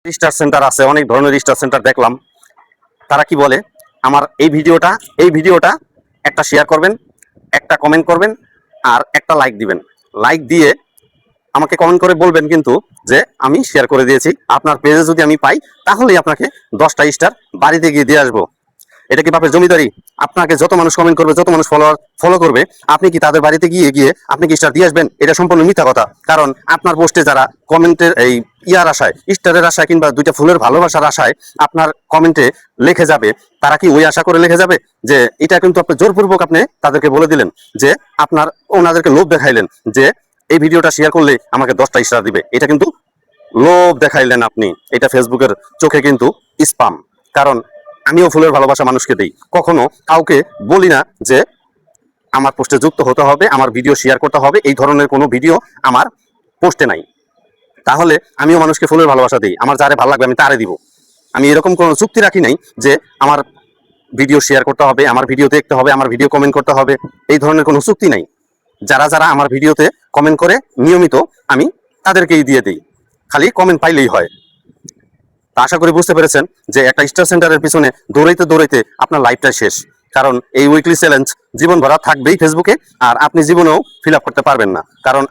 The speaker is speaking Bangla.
স্টার সেন্টার আছে, অনেক ধরনের স্টার সেন্টার দেখলাম। তারা কি বলে, আমার এই ভিডিওটা একটা শেয়ার করবেন, একটা কমেন্ট করবেন, আর একটা লাইক দিবেন। লাইক দিয়ে আমাকে কমেন্ট করে বলবেন কিন্তু যে আমি শেয়ার করে দিয়েছি। আপনার পেজে যদি আমি পাই তাহলেই আপনাকে 10টা স্টার বাড়িতে গিয়ে দিয়ে আসবো। এটা কি বাপের জমিদারি? আপনাকে যত মানুষ কমেন্ট করবে, যত মানুষ ফলো করবে, আপনি কি তাদের বাড়িতে গিয়ে গিয়ে আপনি কি স্টার দিয়ে আসবেন? এটা সম্পূর্ণ মিথ্যা কথা। কারণ আপনার পোস্টে যারা কমেন্টের এই ইয়ার আশায়, স্টারের আশায় কিংবা দুইটা ফুলের ভালোবাসার আশায় আপনার কমেন্টে লিখে যাবে, তারা কি ওই আশা করে লিখে যাবে? যে এটা কিন্তু আপনি জোরপূর্বক আপনি তাদেরকে বলে দিলেন যে আপনার ওনাদেরকে লোভ দেখাইলেন যে এই ভিডিওটা শেয়ার করলে আমাকে 10টা স্টার দিবে। এটা কিন্তু লোভ দেখাইলেন আপনি। এটা ফেসবুকের চোখে কিন্তু স্পাম। কারণ আমিও ফুলের ভালোবাসা মানুষকে দিই, কখনো কাউকে বলি না যে আমার পোস্টে যুক্ত হতে হবে, আমার ভিডিও শেয়ার করতে হবে। এই ধরনের কোনো ভিডিও আমার পোস্টে নাই। তাহলে আমিও মানুষকে ফুলের ভালোবাসা দিই, আমার যারে ভালো লাগবে আমি তারে দিব। আমি এরকম কোনো চুক্তি রাখি নাই যে আমার ভিডিও শেয়ার করতে হবে, আমার ভিডিও দেখতে হবে, আমার ভিডিও কমেন্ট করতে হবে। এই ধরনের কোনো চুক্তি নাই। যারা যারা আমার ভিডিওতে কমেন্ট করে নিয়মিত, আমি তাদেরকেই দিয়ে দিই। খালি কমেন্ট পাইলেই হয়। তা আশা করি বুঝতে পেরেছেন যে একটা স্টার সেন্টারের পিছনে দৌড়াইতে দৌড়াইতে আপনার লাইফটা শেষ। কারণ এই উইকলি চ্যালেঞ্জ জীবন ভরা থাকবেই ফেসবুকে, আর আপনি জীবনেও ফিল আপ করতে পারবেন না। কারণ